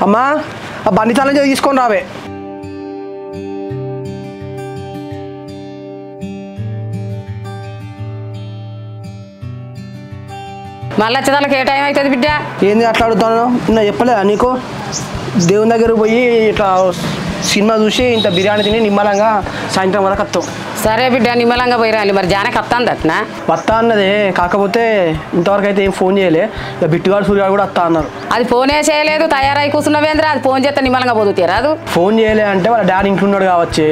అమ్మా ఆ బండి తాళం తీసుకొని రావే. మళ్ళీ వచ్చేదానికి ఏ టైం అవుతుంది బిడ్డ? ఏంది అట్లా అడుగుతాను? నిన్న చెప్పలేదా నీకు? దేవుని దగ్గరకు పోయి ఇట్లా సినిమా చూసి ఇంత బిర్యానీ తిని నిమ్మలంగా సాయంత్రం వరకు వస్తాం. సరే బిడ్డ, నిమ్మలంగా పోయి రాలి. మరి జానకి వస్తాంది అట్నా? వస్తా అన్నదే, కాకపోతే ఇంతవరకు అయితే ఏం ఫోన్ చేయలే. ఇక బిట్టుగాడు సూర్యగాడు కూడా వస్తా అన్నారు. అది ఫోనే చేయలేదు, తయారై కూర్చున్నవేంద్రా? అది ఫోన్ చేస్తే నిమ్మలంగా పోతుంది రాదు. ఫోన్ చేయలే అంటే వాళ్ళ డాడీ ఇంట్లో ఉన్నాడు కావచ్చు.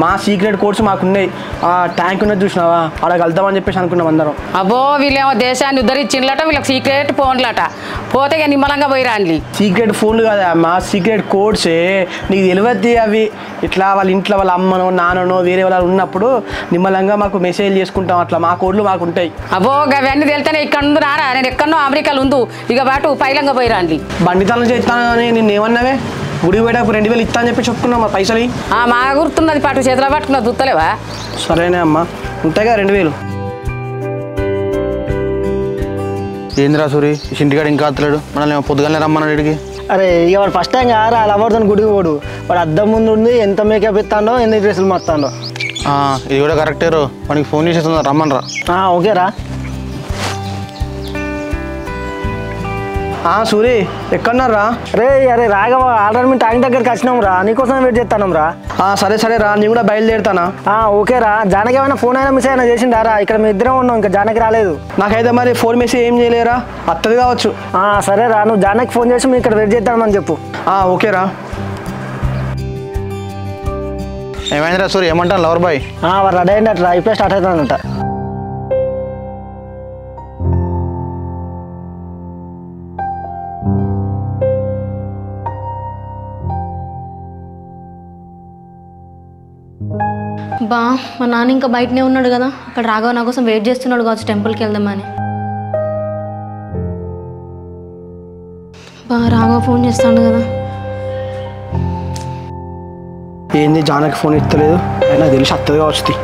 మా సీక్రెట్ కోడ్స్ మాకున్నాయి. ఆ ట్యాంక్ ఉన్నది చూసినావా, అలా వెళ్తామని చెప్పేసి అనుకున్నాం అందరం. అబ్బో, వీళ్ళేమో దేశాన్ని ఉద్ధరించిండ్లట, వీళ్ళకి సీక్రెట్ ఫోన్లట. పోతే ఇక నిమ్మలంగా పోయి రాండి. సీక్రెట్ ఫోన్లు కదా మా సీక్రెట్ కోడ్సే. నీకు తెలియద్ది అవి. ఇట్లా వాళ్ళ ఇంట్లో వాళ్ళ అమ్మనో నాన్ననో వేరే వాళ్ళు ఉన్నప్పుడు నిమ్మలంగా మాకు మెసేజ్ చేసుకుంటాం. అట్లా మా కోడ్లు మాకు ఉంటాయి. అబ్బో, అవన్నీ తెలితేనే ఇక్కడ ఉంది రారా. నేను ఎక్కడనో అమెరికాలో ఉందు. ఇక బాటు పైలంగా పోయి రాండి. బండితనం చేస్తాను అని నిన్ను ఏమన్నావే? గుడి పోయేటప్పుడు 2000 ఇస్తా అని చెప్పి చెప్పుకున్నావు. మా పైసలు మా గుర్తున్నది, పాటు చేతిలో పట్టుకున్నది గుర్తలేవా? సరేనే అమ్మా, ఉంటాయి కదా 2000. ఏంద్రా సూరి, ఇంటికాడ ఇంకా అత్తలేడు? మనల్ని పొద్దుగానే రమ్మన్నాడు ఇడికి. అరే ఇక వాడు ఫస్ట్ టైం కారా లవర్తో గుడికి పోడు. వాడు అద్దం ముందు ఉంది, ఎంత మేకప్ ఇస్తాడో, ఎన్ని డ్రెస్సులు మస్తాడో. ఇది కూడా కరెక్టే రో. వానికి ఫోన్ చేసేస్తుందా, రమ్మనరా. ఓకేరా. సూరి ఎక్కడన్నారా? అరే రాఘవ, ఆల్రెడీ మేము ట్యాంక్ దగ్గరికి వచ్చినాం రా, నీకోసం వెయిట్ చేస్తాం రా. సరే సరే రా, నేను కూడా బయలుదేరుతానా. ఓకేరా. జానకి ఏమైనా ఫోన్ అయినా మిస్ అయినా చేసిండారా? ఇక్కడ మేము ఇద్దరం ఉన్నాం, ఇంకా జానకి రాలేదు. నాకైతే మరి ఫోన్ మెసేజ్ ఏం చేయలేరా? అత్తది కావచ్చు. సరేరా, నువ్వు జానకి ఫోన్ చేసి మేము ఇక్కడ వెయిట్ చేద్దామని చెప్పు. ఓకేరా. ఏమైందిరా సూరి, ఏమంటాను లవర్ బాయ్? వాడు రెడీ అయినట్రా, ఇప్పుడే స్టార్ట్ అవుతానంట. బా, మా నాన్న ఇంకా బయటనే ఉన్నాడు కదా, అక్కడ రాఘవ నా కోసం వెయిట్ చేస్తున్నాడు కావచ్చు, టెంపుల్కి వెళ్దామని. బా, రాఘవ ఫోన్ చేస్తాడు కదా. ఏంది జానకి ఫోన్ ఇస్తలేదు? అయినా తెలిసి అత్తది కావచ్చు.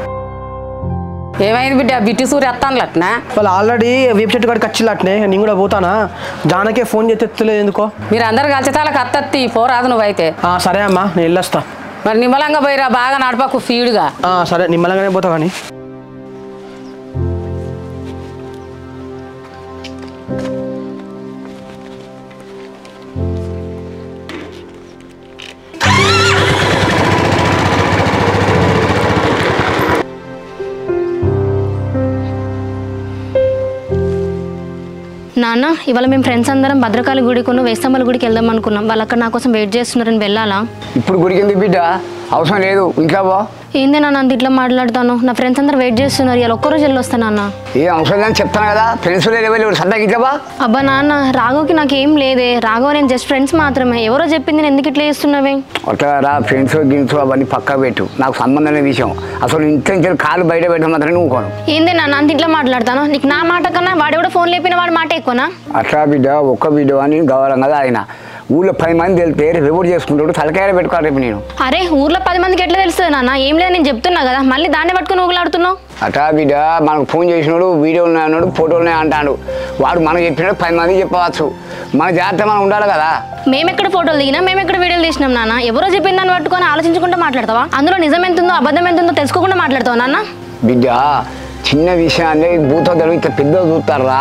ఏమైంది బిడ్డ? బిట్టి సూరి వస్తాను అట్నా? వాళ్ళు ఆల్రెడీ వేపు చెట్టు కాడికి వచ్చిల్లు అట్నే. నేను కూడా పోతానా? జానకే ఫోన్ చేస్తే ఎత్తలేదు ఎందుకో. మీరు అందరు కలిసి తాలకు అత్తత్తి పోరాదు నువ్వైతే. సరే అమ్మా, నేను వెళ్ళొస్తా. మరి నిమ్మలంగా పోయిరా, బాగా నడపకు ఫీడ్గా. సరే, నిమ్మలంగానే పోతా. కానీ నాన్న, ఇవాళ మేము ఫ్రెండ్స్ అందరం భద్రకాళి గుడికి వేస్తమ్మల గుడికి వెళ్దాం అనుకున్నాం. వాళ్ళు అక్కడ నా కోసం వెయిట్ చేస్తున్నారని వెళ్ళాలా? ఇప్పుడు గుడికి ఎందుకు బిడ్డ? అవసరం లేదు, ఇంట్లో పో. ఏంది నాన్న అంత ఇట్లా మాట్లాడతాను? నా ఫ్రెండ్స్ అందరూ వెయిట్ చేస్తున్నారు, ఇలా ఒక్కరోజు వెళ్ళొస్తాను నాన్న. ఏం అవసరం లేదని చెప్తాను కదా, ఫ్రెండ్స్ సరదాకి ఇట్లా బా. అబ్బా నాన్న, రాఘవ్కి నాకేం లేదే. రాఘవ్ నేను జస్ట్ ఫ్రెండ్స్ మాత్రమే. ఎవరో చెప్పింది, నేను ఎందుకు ఇట్లా చేస్తున్నావే? అట్లా రా, ఫ్రెండ్స్ గిన్స్ అవన్నీ పక్కా పెట్టు. నాకు సంబంధం లేని విషయం. అసలు ఇంట్లో నుంచి కాలు బయట పెట్టడం మాత్రం నువ్వు కోను. ఏంది నాన్న అంత ఇట్లా మాట్లాడతాను? నీకు నా మాట కన్నా వాడు కూడా ఫోన్ లేపిన వాడి మాట ఎక్కువనా? అట్లా బిడ్డ, ఒక్క బిడ్డ అని గౌరవం కదా. ఆయన ఊళ్ళో 10 మంది వెళ్తే రిపోర్ట్ చేసుకుంటాడు, తలకాయలు పెట్టుకోవాలి రేపు. నేను అరే ఊర్లో 10 మందికి ఎట్లా తెలుస్తుంది నాన్న? ఏం లేదు నేను చెప్తున్నా కదా, మళ్ళీ దాన్ని పట్టుకుని ఊగులాడుతున్నావు. అట్లా బిడ్డ, మనకు ఫోన్ చేసినాడు, వీడియోలు ఉన్నాయి అన్నాడు, ఫోటోలు ఉన్నాయి అంటాడు. వాడు మనకు చెప్పినాడు, 10 మందికి చెప్పవచ్చు. మన జాగ్రత్త మనం ఉండాలి కదా. మేమెక్కడ ఫోటోలు దిగినా, మేమెక్కడ వీడియోలు తీసినాం నాన్న? ఎవరో చెప్పిన దాన్ని పట్టుకొని ఆలోచించుకుంటూ మాట్లాడతావా? అందులో నిజం ఎంతుందో అబద్ధం ఎంతుందో తెలుసుకోకుండా మాట్లాడతావా నాన్న? బిడ్డ, చిన్న విషయాన్ని భూతోదలు ఇంత పెద్ద చూస్తారా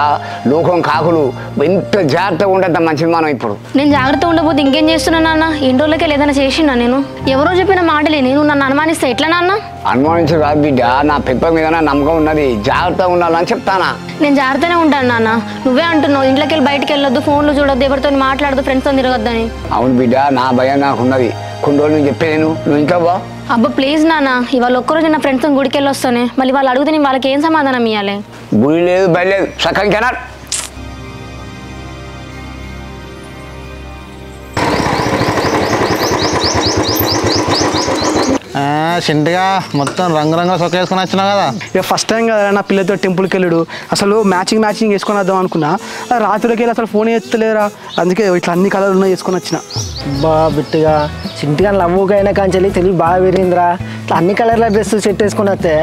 లోకం కాకులు. ఎంత జాగ్రత్తగా ఉంటే అంత మంచిది మనం. ఇప్పుడు నేను జాగ్రత్త ఉండబోతే ఇంకేం చేస్తున్నా నాన్న? ఎన్ని రోజులకే ఏదైనా చేసినా నేను? ఎవరో చెప్పిన మాటలే నేను నన్ను అనుమానిస్తే ఎట్లా నాన్న? అనుమానించు కాదు బిడ్డ, నా పెప్ప మీద నమ్మకం ఉన్నది, జాగ్రత్తగా ఉండాలని చెప్తానా. నేను జాగ్రత్తనే ఉంటాను నాన్న. నువ్వే అంటున్నావు ఇంట్లోకి వెళ్ళి బయటకు వెళ్ళొద్దు, ఫోన్లు చూడొద్దు, ఎవరితో మాట్లాడదు, ఫ్రెండ్స్తో తిరగొద్దని. అవును బిడ్డ, నా భయం నాకు ఉన్నది. కొన్ని రోజులు నేను చెప్పేది నువ్వు ఇంట్లో బా. అబ్బా ప్లీజ్ నాన్న, ఇవాళ ఒక్కరోజు నా ఫ్రెండ్స్తో గుడికి వెళ్ళి వస్తానే. మళ్ళీ వాళ్ళు అడిగితే నేను వాళ్ళకి ఏం సమాధానం ఇవ్వాలి? గుడి లేదు, బయట లేదు, సక్కని కెనాల్. చింటిగా మొత్తం రంగురంగుల సొక్క వేసుకొని వచ్చినావు కదా. ఇక ఫస్ట్ టైం కదా నా పిల్లతో టెంపుల్కి వెళ్ళాడు. అసలు మ్యాచింగ్ వేసుకొని వద్దాం అనుకున్నా. రాత్రికి వెళ్ళి అసలు ఫోన్ ఎత్తలేరా, అందుకే ఇట్లా అన్ని కలర్లు ఉన్నాయి వేసుకొని వచ్చిన. బా బిట్టుగా చింటిగా లవ్వుగా అయినా కానీ తెలివి బాగా పెరిగిందిరా. ఇట్లా అన్ని కలర్ల డ్రెస్ సెట్ వేసుకుని వస్తే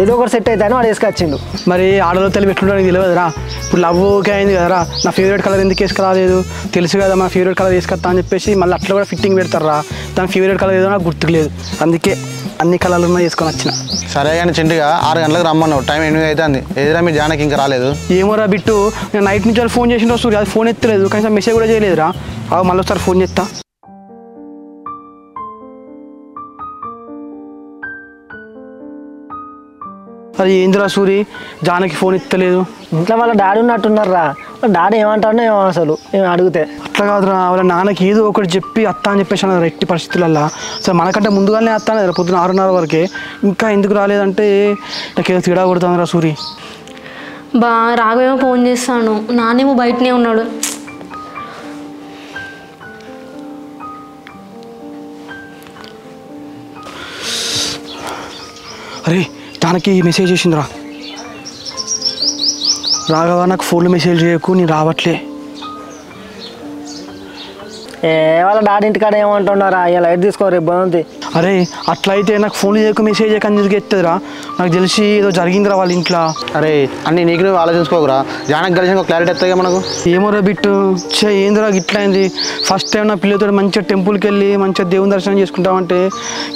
ఏదో ఒకటి సెట్ అవుతాయని వాడు వేసుకొచ్చిండు. మరి ఆడలో తెలివి ఎట్లుండో తెలియదురా. ఇప్పుడు లవ్ ఓకే అయింది కదరా, నా ఫేవరెట్ కలర్ ఎందుకు వేసుకురాలేదు, తెలుసు కదా మన ఫేవరెట్ కలర్ వేసుకొస్తా అని చెప్పేసి మళ్ళీ అట్లా కూడా ఫిట్టింగ్ పెడతారా. దాని ఫేవరెట్ కలర్ ఏదో నాకు గుర్తుకు లేదు, అందుకే అన్ని కలర్లు వేసుకొని వచ్చిన. సరే కానీ చింటిగా 6 గంటలకు రమ్మన్నావు, టైం 8 అవుతుంది. ఎదురా మీ జానకి ఇంకా రాలేదు. ఏమోరా బిట్టు, నేను నైట్ నుంచి వాళ్ళు ఫోన్ చేసిన రోజు అది ఫోన్ ఎత్తలేదు, కనీసం మెసేజ్ కూడా చేయలేదురా. మళ్ళీ ఒకసారి ఫోన్ చేస్తా. అది ఏందిరా సూరి, జానకి ఫోన్ ఎత్తలేదు. ఇంట్లో వాళ్ళ డాడీ ఉన్నట్టున్నారా, వాళ్ళ డాడీ ఏమంటాడో ఏమో అసలు ఏమో అడిగితే. అట్లా కాదురా, వాళ్ళ నాన్నకి ఏదో ఒకటి చెప్పి అత్త అని చెప్పేసి అన్నారు ఎట్టి పరిస్థితులల్లో. అసలు మనకంటే ముందుగానే అత్త అనేది పొద్దున 6:30 వరకే, ఇంకా ఎందుకు రాలేదంటే నాకేదో తేడా కొడుతుందిరా సూరి. బా రాఘవేమో ఫోన్ చేస్తాను, నానేమో బయటనే ఉన్నాడు. అరే జానకి మెసేజ్ చేసిందిరా. రాఘవ నాకు ఫోన్లో మెసేజ్ చేయకు, నేను రావట్లే. వాళ్ళ డాడీ ఇంటికాడ ఏమంటున్నారా, ఇలా లైట్ తీసుకో రేపు బాగుంది. అరే అట్లయితే నాకు ఫోన్లు చేయకు మెసేజ్ చేయక అని ఎత్తుందిరా. నాకు తెలిసి ఏదో జరిగిందిరా వాళ్ళ ఇంట్లో. అరే అన్నీ నీకు నువ్వు ఆలోచించుకోకురా, జానకి కలిసి ఒక క్లారిటీ వస్తాయి మనకు. ఏమోరా బిట్టు, ఏందిరా ఇట్లా అయింది. ఫస్ట్ టైం నా పిల్లతో మంచిగా టెంపుల్కి వెళ్ళి మంచిగా దేవుని దర్శనం చేసుకుంటామంటే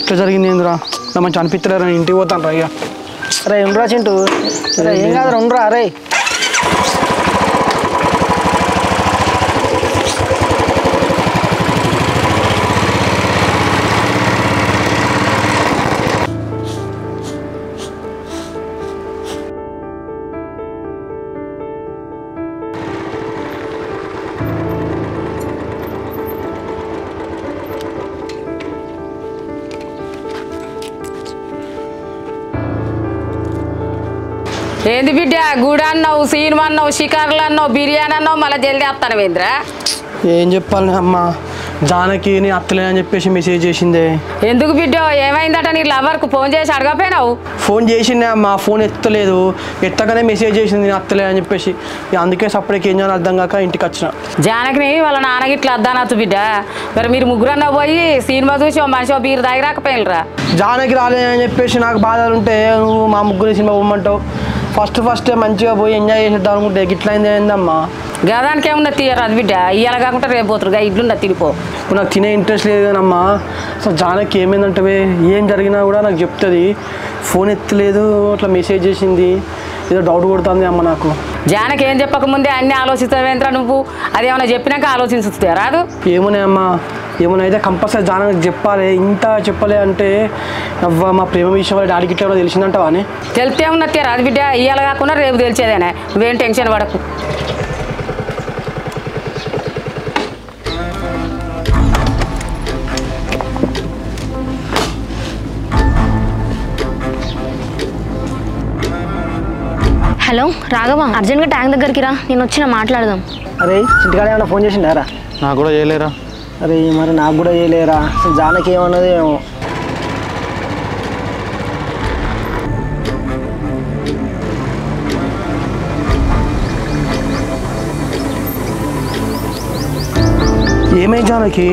ఇట్లా జరిగింది. ఏందిరా నాకు మంచిగా అనిపిస్తలేరా, నేను ఇంటికి పోతాను రా. ఇక అరే ఉండరా చింటూ, అరే ఏం కాదు ఉండరా. అరే ఏంది బిడ్డ, గుడి అన్నావు, సినిమా అన్నావు, షికార్లు అన్నావు, బిర్యానీ అన్నావు, మళ్ళీ జల్దీ వస్తాను వేంద్ర. ఏం చెప్పాలి అమ్మ, జానకి నేను అత్తలేనని చెప్పేసి మెసేజ్ చేసిందే. ఎందుకు బిడ్డ, ఏమైందట? నీ లవర్కు ఫోన్ చేసి అడగపోయినావు? ఫోన్ చేసిండే అమ్మ, ఫోన్ ఎత్తలేదు. ఎత్తగానే మెసేజ్ చేసింది నేను అత్తలేనని చెప్పేసి. అందుకే సపరేట్గా ఏం చేయాలో అర్థం కాక ఇంటికి వచ్చిన. జానకిని వాళ్ళ నాన్నకి ఇట్లా అద్దానచ్చు బిడ్డ. మరి మీరు ముగ్గురన్నా పోయి సినిమా చూసి ఓ మనిషి బీరు దాగి రాకపోయినరా? జానకి రాలేదని చెప్పేసి నాకు బాధలు ఉంటే నువ్వు మా ముగ్గురు సినిమా పోమంటావు. ఫస్ట్ మంచిగా పోయి ఎంజాయ్ చేసేద్దాం అనుకుంటే గిట్లా అయింది ఏందమ్మా. గదానికి ఏమన్నా తీయరాదు బిడ్డ, ఇయ్యాల కాకుండా రేపు పోతురుగా ఇడ్లున్నా తినిపో. ఇప్పుడు నాకు తినే ఇంట్రెస్ట్ లేదు కానమ్మా. అసలు జానకి ఏమైందంటే ఏం జరిగినా కూడా నాకు చెప్తుంది. ఫోన్ ఎత్తలేదు, అట్లా మెసేజ్ చేసింది, ఏదో డౌట్ కొడుతుంది అమ్మ నాకు. జానకి ఏం చెప్పకముందే అన్నీ ఆలోచిస్తావేంద్రా నువ్వు? అదేమన్నా చెప్పినాక ఆలోచించుతా రాదు? ఏమోనే అమ్మా, ఏమన్నా అయితే కంపల్సరీ జానకి చెప్పాలి. ఇంత చెప్పలే అంటే అవ్వ మా ప్రేమ విషయం వాళ్ళ డాడీకి ఇట్లా తెలిసిందంటావా అని. తెలితే ఉన్నట్టే రాదు బిడ్డ, ఇయ్యాల కాకుండా రేపు తెలిసేదేనే. నువ్వేం టెన్షన్ పడకు. హలో రాఘవ, అర్జెంట్గా ట్యాంక్ దగ్గరికి రా, నేను వచ్చిన మాట్లాడదాం. అరే ఇంటికాడ ఏమన్నా ఫోన్ చేసిండారా? నాకు కూడా చేయలేరా. అరే మరి నాకు కూడా చేయలేరా, అసలు జానకి ఏమన్నది ఏమో. ఏమై జానకి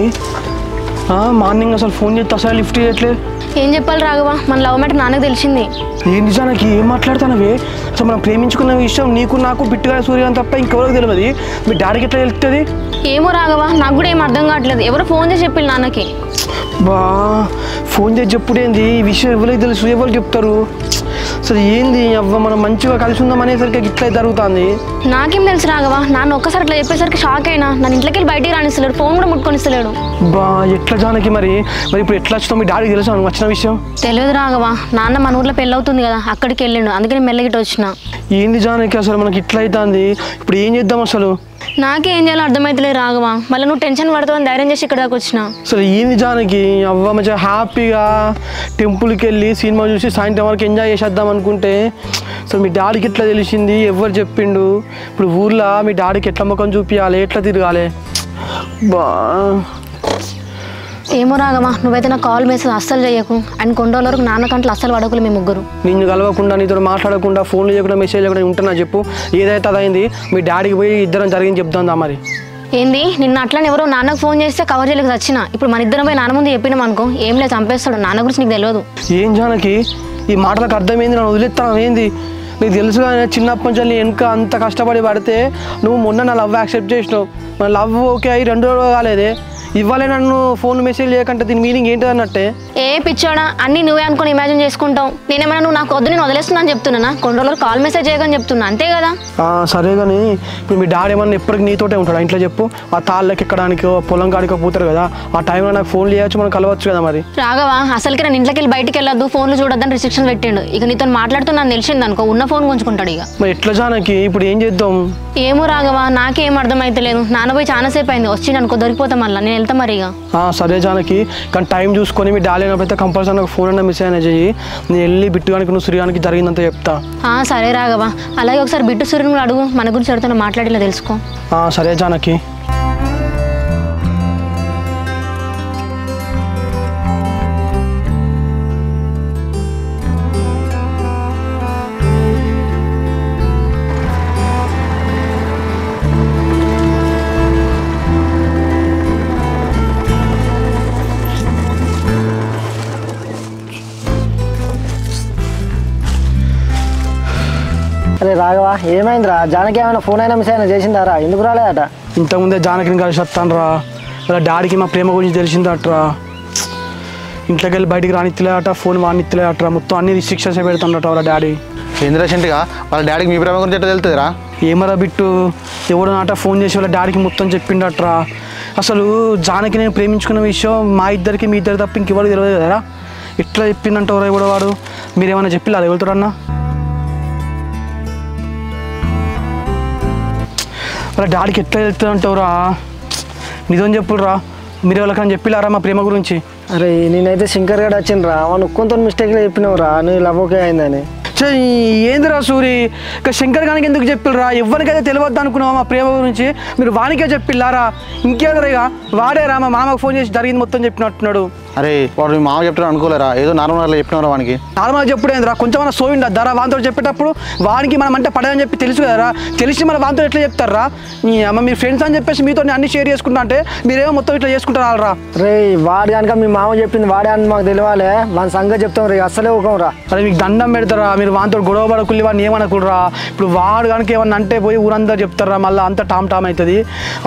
మార్నింగ్ అసలు ఫోన్ చేస్తే అసలు లిఫ్ట్ చేయట్లేదు. ఏం చెప్పాలి రాఘవ, మన లవ్ మ్యాటర్ నాన్నకు తెలిసింది. ఏంటి జానకి ఏం మాట్లాడుతున్నావే? అసలు మనం ప్రేమించుకున్న విషయం నీకు నాకు బిట్టుగా సూర్యకాంత్ తప్ప ఇంకెవరికి తెలియదు. మీ డాడీకి ఎట్లా తెలుస్తుంది? ఏమో రాఘవ, నాకు కూడా ఏం అర్థం కావట్లేదు. ఎవరో ఫోన్ చేసి చెప్పిల్లు నాన్నకి. బా ఫోన్ చేసి చెప్పుడేంది, ఈ విషయం ఎవరికి తెలుసు, ఎవరు చెప్తారు? అసలు ఏంది అవ్వ, మనం మంచిగా కలిసి ఉందాం అనేసరికి ఇట్లా జరుగుతుంది. నాకేం తెలుసు రాఘవ, నాన్న ఒక్కసారి ఇట్లా చెప్పేసరికి షాక్ అయినా. నన్ను ఇంట్లోకి వెళ్ళి బయటికి రానిస్తలేడు, ఫోన్ కూడా ముట్టుకొనిస్తలేడు. బా ఎట్లా జానకి మరి ఇప్పుడు ఎట్లా వచ్చినావు? మీ డాడీకి తెలుసా నువ్వు వచ్చిన విషయం? తెలియదు రాఘవ, నాన్న మన ఊర్లో పెళ్ళి అవుతుంది కదా, అక్కడికి వెళ్ళిండు, అందుకని మెల్లగిట వచ్చిన. ఏంది జానకి అసలు మనకి ఇట్లా అవుతుంది, ఇప్పుడు ఏం చేద్దాం అసలు? నాకే ఏం చేయాలో అర్థమైతలేదు రాఘవ, మళ్ళీ నువ్వు టెన్షన్ పడతావని ధైర్యం చేసి ఇక్కడ దాకా వచ్చిన. అసలు ఏంది జానకి అవ్వ, మంచిగా హ్యాపీగా టెంపుల్కి వెళ్ళి సినిమా చూసి సాయంత్రం వరకు ఎంజాయ్ చేసేద్దాం అనుకుంటే అసలు మీ డాడీకి ఎట్లా తెలిసింది, ఎవరు చెప్పిండు? ఇప్పుడు ఊర్లో మీ డాడీకి ఎట్లా ముఖం చూపించాలి, ఎట్లా తిరగాలి? బా ఏమో రాగమా నువ్వైతే నా కాల్ మెసేజ్ అస్సలు చేయకు అండ్ కొన్ని రోజుల వరకు నాన్న కంట్లో అస్సలు పడకులు మీ ముగ్గురు. నిన్ను కలవకుండా నీతో మాట్లాడకుండా ఫోన్లు చేయకుండా మెసేజ్ చేయకుండా ఉంటున్నా చెప్పు. ఏదైతే అదైంది మీ డాడీకి పోయి ఇద్దరం జరిగింది చెప్తుందా మరి. ఏంది నిన్న అట్లా ఎవరో నాన్నకు ఫోన్ చేస్తే కవర్ చేయలేక వచ్చిన. ఇప్పుడు మన ఇద్దరం పోయి నాన్న ముందు చెప్పినాం అనుకో ఏం లేదు చంపేస్తాడు. నాన్న గురించి నీకు తెలియదు. ఏం జానకి ఈ మాటలకు అర్థమైంది. నన్ను వదిలేస్తాను ఏంది నీకు తెలుసు కానీ చిన్నప్పటి నుంచి వెనుక అంత కష్టపడి పడితే నువ్వు మొన్న నా లవ్ యాక్సెప్ట్ చేసినావు. మన లవ్ ఓకే అయ్యి 2 రోజులు కాలేదే ఇవ్వాలే నన్ను ఫోన్ మెసేజ్ చేయకంటే దీని మీనింగ్ ఏంటి అన్నట్టే. ఏ పిచ్చోడా అన్నీ నువ్వే అనుకుని ఇమాజిన్ చేసుకుంటావు. నేనేమన్నా నువ్వు నాకు వద్దు నేను వదిలేస్తున్నాను చెప్తున్నా. కొన్ని రోజులు కాల్ మెసేజ్ చేయకని చెప్తున్నా అంతే కదా. సరే కానీ ఇప్పుడు మీ డాడీ ఏమన్నా ఎప్పటికి నీతోటే ఉంటాడు ఇంట్లో చెప్పు. ఆ తాళ్ళకి ఎక్కడానికో పొలం కాడికో పోతారు కదా ఆ టైంలో నాకు ఫోన్ చేయొచ్చు మనం కలవచ్చు కదా మరి. రాఘవా అసలుకి నేను ఇంట్లోకి వెళ్ళి బయటికి వెళ్ళొద్దు ఫోన్లు చూడొద్దని రిస్ట్రిక్షన్స్ పెట్టిండు. ఇక నీతో మాట్లాడుతున్నాను తెలిసింది అనుకో ఉన్న ఫోన్ గుంజుకుంటాడు. ఇక మరి ఎట్లా జానకి ఇప్పుడు ఏం చేద్దాం. ఏమో రాఘవా నాకేం అర్థమైతే లేదు. నాన్న పోయి చాలాసేపు అయింది వచ్చింది అనుకో దొరికిపోతాం మళ్ళీ నేను వెళ్తా మరి. ఇక సరే జానకి కానీ టైం చూసుకొని మీ డాడీ అయినప్పుడైతే కంపల్సరీ నాకు ఫోన్ అన్న మెసేజ్ అయినా చెయ్యి. నేను వెళ్ళి బిట్టుగానికి నువ్వు సూర్యానికి జరిగిందంతా చెప్తా. సరే రాఘవా అలాగే ఒకసారి బిట్టు సూర్యుని అడుగు మన గురించి ఎవరితో మాట్లాడేలా తెలుసుకో. సరే జానకి. అరే రాఘవా ఏమైందిరా జానకి ఏమైనా ఫోన్ అయినా మిస్ అయినా చేసిందారా ఎందుకు రాలేదట. ఇంతకుముందే జానకిని కలిసి వస్తాను రా. ఇలా డాడీకి మా ప్రేమ గురించి తెలిసిందట్రా. ఇంట్లోకి వెళ్ళి బయటికి రానిత్తలేదట ఫోన్ వాడినిత్తలేదట్రా. మొత్తం అన్ని రిస్ట్రిక్షన్స్ పెడుతుండట వాళ్ళ డాడీ. ఏంది రీసెంట్గా వాళ్ళ డాడీకి మీ ప్రేమ గురించి ఎట్లా తెలుస్తుందిరా. ఏమరా బిట్టు ఎవడో నాట ఫోన్ చేసి వాళ్ళ డాడీకి మొత్తం చెప్పిండట్రా. అసలు జానకి నేను ప్రేమించుకున్న విషయం మా ఇద్దరికి మీ ఇద్దరు తప్ప ఇంకెవరికి తెలియదు కదరా. ఎట్లా చెప్పిందంటారా ఎవడో వాడు. మీరేమన్నా చెప్పిల్లా అది ఎవరుతారన్నా. వాళ్ళ డాడీకి ఎట్లా వెళ్తుందంటావురా నిజం చెప్పురా. మీరు ఎవరికైనా చెప్పిల్లారా మా ప్రేమ గురించి. అరే నేనైతే శంకర్ గడ వచ్చిండ్రా వాడు ఒక్కొంత మిస్టేక్లో చెప్పినావురా నువ్వు లవ్ ఓకే అయిందని. ఏందిరా సూరి ఇక శంకర్ గానికి ఎందుకు చెప్పిల్రా. ఎవరికైతే తెలియవద్దు అనుకున్నావా మా ప్రేమ గురించి మీరు వానికే చెప్పిల్లారా. ఇంకేదరా ఇక వాడేరా మా మామకు ఫోన్ చేసి జరిగింది మొత్తం చెప్పినట్టున్నాడు. అరే వాడు మీ మామ చెప్తాడు అనుకోలేరా ఏదో నార్మల్గా చెప్పినవరా వానికి. నార్మల్గా చెప్పుడు ఏందిరా కొంచెం మన సోయిండా ధర వాంతో చెప్పేటప్పుడు వానికి మనం అంటే పడదని చెప్పి తెలుసు కదరా. తెలిసి మన వాంతో ఎట్లా చెప్తారా. మీ అమ్మ మీ ఫ్రెండ్స్ అని చెప్పేసి మీతో అన్ని షేర్ చేసుకుంటా అంటే మీరేమో మొత్తం ఇట్లా చేసుకుంటారా. రే వాడు కనుక మీ మామ చెప్పింది వాడే అని మాకు తెలియాలి మన సంగతి చెప్తాం రే అస్సలే ఊకంరా. అరే మీకు దండం పెడతారా మీరు వాంతో గొడవ పడకుల్లి వాడిని ఏమనకుడరా. ఇప్పుడు వాడు కనుక ఏమన్నా అంటే పోయి ఊరంతా చెప్తారా మళ్ళీ అంతా టామ్ అవుతుంది.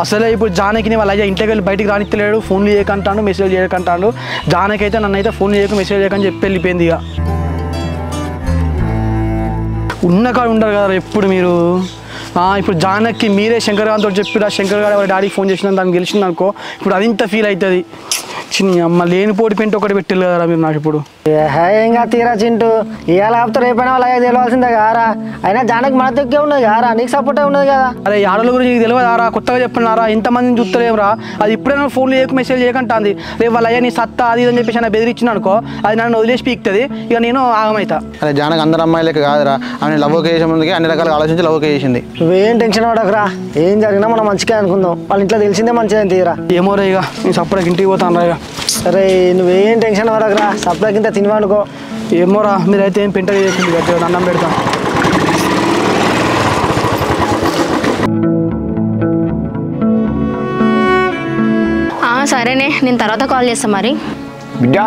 అసలే ఇప్పుడు జానకిని వాళ్ళ అయ్యా ఇంటికి వెళ్ళి బయటికి రానిత్తలేడు ఫోన్లు చేయకంటాడు మెసేజ్ చేయకంటాడు. జానకి అయితే నన్ను అయితే ఫోన్ చేయక మెసేజ్ చేయకని చెప్పి వెళ్ళిపోయింది. ఇక ఉన్న కాడ ఉండరు కదా ఎప్పుడు మీరు. ఇప్పుడు జానకి మీరే శంకర్ గారితో చెప్పిరా శంకర్ గారు వాళ్ళ డాడీకి ఫోన్ చేసిన దానికి గెలిచింది అనుకో ఇప్పుడు అది ఇంత ఫీల్ అవుతుంది. చిన్న అమ్మ లేని పోటీ పెంట ఒకటి పెట్టిల్లు కదరా మీరు నాకు ఇప్పుడు. ఇంకా తీరా చింటూ ఇవాళ ఆపుతా రేపైనా వాళ్ళ తెలియాల్సిందే కారా. అయినా జానకి మన దగ్గర ఉన్నది కారా నీకు సపోర్టే ఉన్నది కదా. అరే ఆడల గురించి నీకు తెలియదారా కొత్తగా చెప్పినారా ఇంతమందిని చూస్తలేవురా. అది ఇప్పుడైనా ఫోన్లు చేయక మెసేజ్ చేయకంటుంది. రేపు వాళ్ళ అయ్యా నీ సత్తా అది అని చెప్పేసి నా బెదిరించిన అనుకో అది నన్ను వదిలేసి పీక్తుంది. ఇక నేను ఆగమైతా. అరే జానకి అందరు అమ్మాయిలకి కాదురా ఆమె లవ్ ఓకే చేసే ముందుకి అన్ని రకాలుగా ఆలోచించి లవ్ ఓకే చేసింది. నువ్వేం టెన్షన్ పడకరా ఏం జరిగినా మనం మంచిగా అనుకుందాం. వాళ్ళ ఇంట్లో తెలిసిందే మంచిదని తీరా. ఏమో రే ఇక నేను సపరేట్ ఇంటికి పోతాను రా. ఇక సరే నువ్వేం టెన్షన్ పడకరా సపరేట్ కింద తినవాడుకో. ఏమోరా మీరైతే ఏం పెంట చేసింది గట్టిగా అన్నం పెడతాను. సరేనే నేను తర్వాత కాల్ చేస్తా మరి. బిడ్డ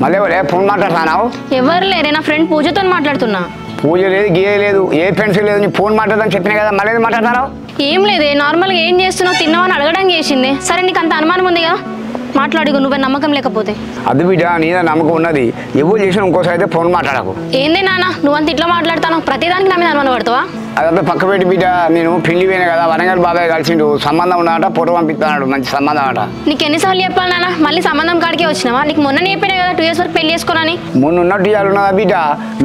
మళ్ళీ ఫోన్ మాట్లాడుతున్నావు. ఎవరు లేరే నా ఫ్రెండ్ పూజతో మాట్లాడుతున్నా. పూజ లేదు గీయ లేదు ఏ ఫ్రెండ్స్ లేదు నీ ఫోన్ మాట్లాడదని చెప్పినా కదా మళ్ళీ మాట్లాడతావు. ఏం లేదే నార్మల్గా ఏం చేస్తున్నావు తిన్నావని అడగడానికి చేసింది. సరే నీకు అంత అనుమానం ఉంది కదా మాట్లాడుకో నువ్వే నమ్మకం లేకపోతే. అది బిడ్డ నీదే నమ్మకం ఉన్నది ఎవరు చేసిన ఇంకోసారి అయితే ఫోన్ మాట్లాడకు. ఏందే నాన్న నువ్వంత ఇట్లా మాట్లాడతాను ప్రతిదానికి నా మీద అనుమానం పడతావా. అదంతా పక్క పెట్టి బిడ్డ నేను పెళ్లి పోయినా కదా వరంగల్ బాబాయ్ కలిసిండు సంబంధం ఉన్నాడట ఫోటో పంపిస్తున్నాడు మంచి సంబంధం అట. నీకు ఎన్నిసార్లు చెప్పాలి నాన్న మళ్ళీ సంబంధం కాడికే వచ్చినావా. నీకు మొన్ననే చెప్పినా కదా 2 years వరకు పెళ్లి చేసుకోనని. మొన్న ఉన్నట్టు ఇవాళ ఉన్నదా బిడ్డ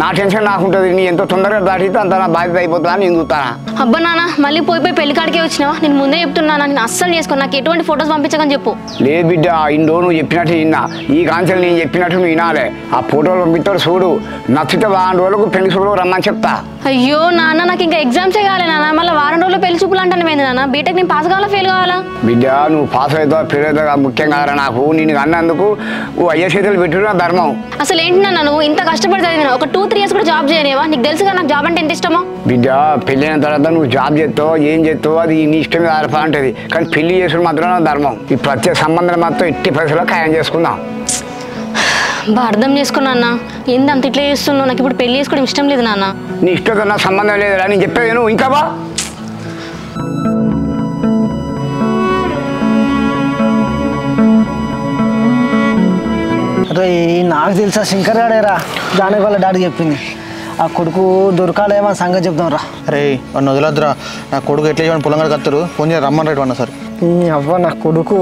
నా టెన్షన్ నాకుంటుంది. నీ ఎంత తొందరగా దాటితే అంత నా బాధ్యత అయిపోతుందా నేను చూస్తానా. అబ్బా నాన్న మళ్ళీ పోయి పెళ్లి కాడికే వచ్చినావా. నేను ముందే చెప్తున్నానా నేను అస్సలు చేసుకో నాకు ఎటువంటి ఫొటోస్ పంపించకని చెప్పు. లేదు బిడ్డ ఇండో నువ్వు చెప్పినట్టు విన్నా ఈ కాన్సెల్ నేను చెప్పినట్టు నువ్వు వినాలే. ఆ ఫోటోలు పంపిస్తాడు చూడు నచ్చితే 2 రోజులకు పెళ్లి చూడు రమ్మని చెప్తా. అయ్యో నాన్న నాకు ఇంకా ఎగ్జామ్సే కాలే నాన్న మళ్ళీ 1 వారం రోజుల్లో పెళ్లి చూపులు అంటాను ఏంది నాన్న? బీటెక్ నేను పాస్ కావాలా ఫెయిల్ కావాలా? బిడ్డ నువ్వు పాస్ అవుతావు ఫెయిల్ అవుతావు ముఖ్యం కాదరా నాకు. నేను అన్నందుకు నువ్వు అయ్యే చేతులు పెట్టుకున్న ధర్మం. అసలు ఏంటి నాన్న నువ్వు ఇంత కష్టపడి చదివినా ఒక 2-3 years కూడా జాబ్ చేయలేవా? నీకు తెలుసుగా నాకు జాబ్ అంటే ఎంత ఇష్టమో. బిడ్డ పెళ్ళైన తర్వాత నువ్వు జాబ్ చేస్తావు ఏం చేస్తావు అది నీ ఇష్టం మీద ఆధారపడి కానీ పెళ్లి చేసుకుని మాత్రం ధర్మం. ఈ ప్రత్యేక సంబంధం మాత్రం ఎట్టి పరిస్థితుల్లో ఖాయం చేసుకుందాం. బా అర్థం చేసుకున్నా అన్న. ఏంది అంత ఇట్లా చేస్తున్నావు? నాకు ఇప్పుడు పెళ్లి చేసుకోవడం ఇష్టం లేదు నాన్న. నీ ఇష్టంతో నా సంబంధం లేదురా నేను చెప్పేది నువ్వు ఇంకా బా. అరే నాకు తెలుసా శంకర్ గాడేరా జానకి వాళ్ళ డాడీ చెప్పింది. ఆ కొడుకు దొరకాలేమో సంగతి చెప్దాం రా. అరే వాడిని వదిలేద్దురా. నా కొడుకు ఎట్లా చేయమని పొలంగా కత్తారు ఫోన్ చేసి రమ్మని రేటు అన్న సార్. అవ్వ నా కొడుకు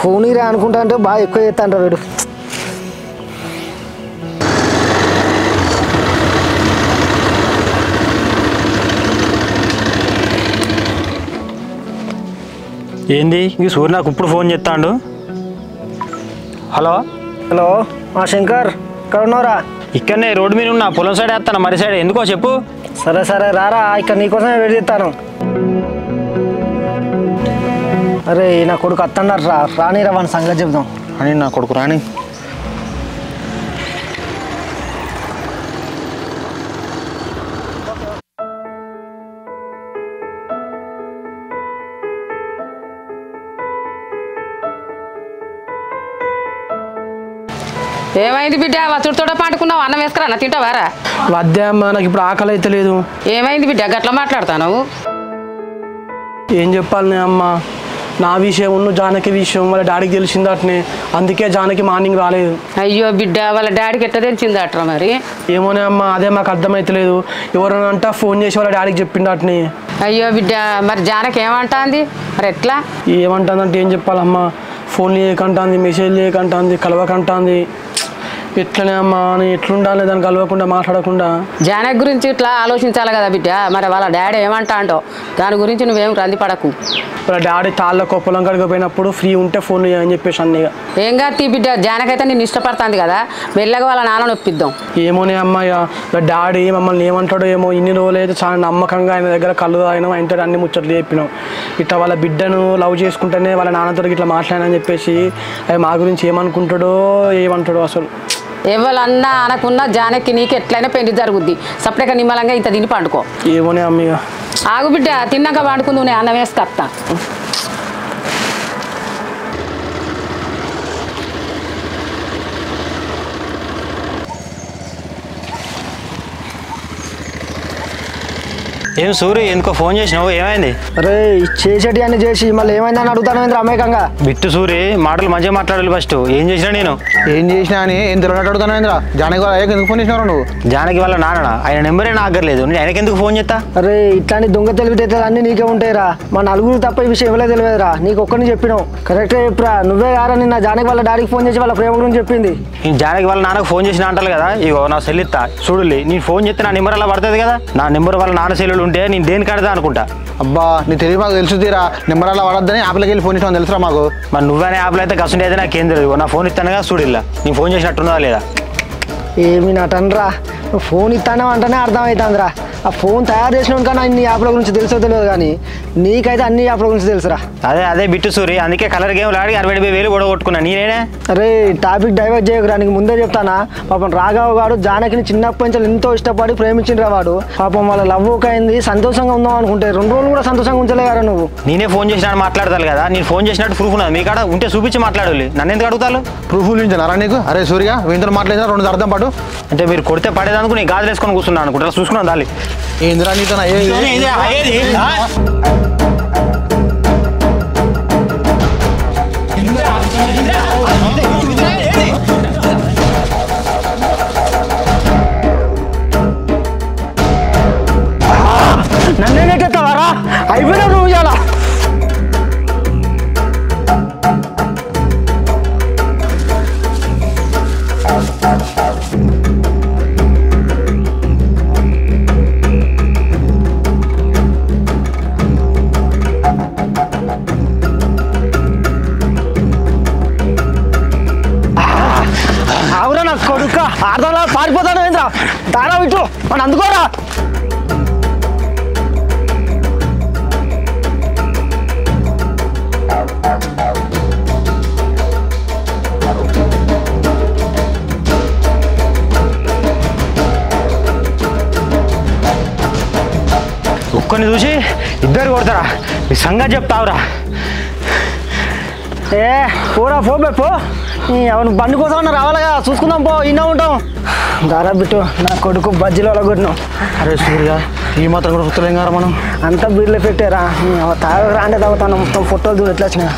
ఫోన్ రా అనుకుంటా అంటే బాగా ఎక్కువ చేస్తాంట వీడు. ఏంది ఈ సూర్య నాకు ఇప్పుడు ఫోన్ చేస్తాడు. హలో హలో శంకర్ ఇక్కడ ఉన్నావురా? ఇక్కడనే రోడ్డు మీద ఉన్నా, పొలం సైడ్ వేస్తాను. మరి సైడ్ ఎందుకో చెప్పు. సరే సరే రారా, ఇక్కడ నీకోసమే వెయిట్ చేస్తాను. అరే నా కొడుకు అత్తన్నారు రా, రానిరా వాని సంగతి చెప్దాం అని. నా కొడుకు రాని. ఏమైంది బిడ్డ? వచ్చుడితోట పండుకున్నావు, అన్నం వేసుకురా తింటావారా? వద్దే అమ్మ, నాకు ఇప్పుడు ఆకలి అయితే లేదు. ఏమైంది బిడ్డ గట్లా మాట్లాడుతున్నావు? ఏం చెప్పాలి అమ్మ, నా విషయం ఉన్న జానకి విషయం వాళ్ళ డాడీకి తెలిసింది అట్నే, అందుకే జానకి మార్నింగ్ రాలేదు. అయ్యో బిడ్డ, వాళ్ళ డాడీకి ఎట్లా తెలిసింది అట్రా మరి? ఏమోనే అమ్మ, అదే మాకు అర్థమైతలేదు. ఎవరనంట ఫోన్ చేసి వాళ్ళ డాడీకి చెప్పిండు అట్నే. అయ్యో బిడ్డ, మరి జానకి ఏమంటుంది మరి? ఎట్లా ఏమంటుందంటే ఏం చెప్పాలమ్మా, ఫోన్ చేయకంటుంది, మెసేజ్ చేయకంటుంది, కలవకంటుంది. ఎట్లనే అమ్మా, నేను ఎట్లుండాలి దాన్ని కలవకుండా మాట్లాడకుండా? జానకి గురించి ఇట్లా ఆలోచించాలి కదా బిడ్డ. మరి వాళ్ళ డాడీ ఏమంటా అంటో దాని గురించి నువ్వేం రంది పడకు. వాళ్ళ డాడీ తాళ్ళకు పొలం కడిగి పోయినప్పుడు ఫ్రీ ఉంటే ఫోన్ చేయని చెప్పేసి అన్నయ్య. ఏం కాదు బిడ్డ, జానకి అయితే నేను ఇష్టపడుతుంది కదా, మెల్లగా వాళ్ళ నాన్న నొప్పిద్దాం. ఏమోనే అమ్మాయ, డాడీ మమ్మల్ని ఏమంటాడో ఏమో. ఇన్ని రోజులు అయితే చాలా నమ్మకంగా ఆయన దగ్గర కళ్ళు తాగినాం, ఆయన అన్ని ముచ్చట్లు చెప్పినాం. ఇట్లా వాళ్ళ బిడ్డను లవ్ చేసుకుంటేనే వాళ్ళ నాన్నతో ఇట్లా మాట్లాడినని చెప్పేసి అవి మా గురించి ఏమనుకుంటాడో ఏమంటాడో అసలు. ఎవరన్నా అనకున్నా జానకి నీకు ఎట్లయినా పెళ్లి జరుగుద్ది. సపరేట్గా నిమ్మలంగా ఇంత తిని పండుకో. ఏమోనే అమ్మయ్య. ఆగు బిడ్డ, తిన్నాక పండుకుందు, నేను అన్నం వేసుకొస్తా. ఏం సూరి ఎందుకో ఫోన్ చేసినావు? ఏమైంది? అరే చేసేటి అన్ని చేసి మళ్ళీ ఏమైందని అడుగుతాను ఏంద్ర అమాయకంగా? బిట్టు సూరి మాటలు మంచిగా మాట్లాడాలి ఫస్ట్. ఏం చేసినా నేను? ఏం చేసినా అని ఏం తెలియనట్టు అడుగుతాను ఏంద్రా? జానకి వాళ్ళ అయ్యాక ఎందుకు ఫోన్ చేసినావు నువ్వు? జానకి వాళ్ళ నాన్న ఆయన నెంబరే నాకు అగ్గర్లేదు, నేను ఆయనకి ఎందుకు ఫోన్ చేస్తా? అరే ఇట్లాంటి దొంగ తెలివితేటలు అన్నీ నీకే ఉంటాయిరా. మా నలుగురు తప్ప ఈ విషయం ఎవరో తెలియదురా. నీకు ఒక్కరిని చెప్పినావు, కరెక్ట్గా చెప్పురా. నువ్వే కారా నిన్న జానకి వాళ్ళ డాడీకి ఫోన్ చేసి వాళ్ళ ప్రేమ గురించి చెప్పింది. నేను జానకి వాళ్ళ నాన్నకు ఫోన్ చేసిన అంటారు కదా, ఇగో నా సెల్ ఇస్తా చూడులే. నేను ఫోన్ చేస్తే నా నెంబర్ అలా పడుతుంది కదా, నా నెంబర్ వాళ్ళ నాన్న సెల్లులు ఉంటే నేను దేని కడతా అనుకుంటా. అబ్బా నీ తెలివి మాకు తెలుసు తీరా. నెంబర్ అలా వాడద్దని యాప్లోకి వెళ్ళి ఫోన్ చేసామని తెలుసురా మాకు. మరి నువ్వనే యాప్లో అయితే కష్టం అయితే నాకేం తెలియదు. నా ఫోన్ ఇస్తాను కదా చూడు, ఇలా నేను ఫోన్ చేసినట్టున్నదా లేదా? ఏమి నటనరా, ఫోన్ ఇస్తానే అంటేనే అర్థమవుతుందిరా. ఆ ఫోన్ తయారు చేసిన కానీ అన్ని యాప్ల గురించి తెలుసో తెలియదు, కానీ నీకైతే అన్ని యాప్ల గురించి తెలుసురా. అదే బిట్టు సూరి, అందుకే కలర్ గేమ్లు ఆడి 65,000 కొట్టుకున్నా నేనే. అరే టాపిక్ డైవర్ట్ చేయకురా, నీకు ముందే చెప్తానా. పాపం రాఘవ్ గారు జానకిని చిన్నప్పటి నుంచి ఎంతో ఇష్టపడి ప్రేమించిండ్రా. వాడు పాపం వాళ్ళ లవ్ అయింది, సంతోషంగా ఉందాం అనుకుంటే 2 రోజులు కూడా సంతోషంగా ఉంచలే కదా నువ్వు. నేనే ఫోన్ చేసినా మాట్లాడతాను కదా, నేను ఫోన్ చేసినట్టు ప్రూఫ్ ఉన్నది మీ కాడ ఉంటే చూపించి మాట్లాడాలి. నన్ను ఎందుకు అడుగుతారు? ప్రూఫ్ చూపించారా నీకు? అరే సూరిగా వీంతో మాట్లాడినా 2 అర్థం పాటు అంటే మీరు కొడితే పడేదానికి నేను గాజులు వేసుకొని కూర్చున్నాను అనుకుంటా. చూసుకున్నాను దాలి ఏందిరా నీతో నన్నేటెత్తావారా? అయిపోయినా నువ్వు ఇవ్వాలా? అవురా నా కొడుక, అర్థంలా పారిపోతాను ఏంద్రా? దారా ఇటు మన అందుకోరా. కొడతారా నీ సంగతి చెప్తావురా ఏ పోరా పో బే పో అవును బండి కోసం అన్న రావాలిగా చూసుకుందాం పో ఇన్నా ఉంటాం దారా బిట్టు నా కొడుకు బజ్జీలో అలగొట్టినాం. అరే సూర్య ఈ మాత్రం కూడా సుత్తలేం కదా మనం. అంతా బీర్లో పెట్టారా తాగరా అంటే తాగుతాను మొత్తం ఫోటోలు చూడు ఎట్లా వచ్చినాయి.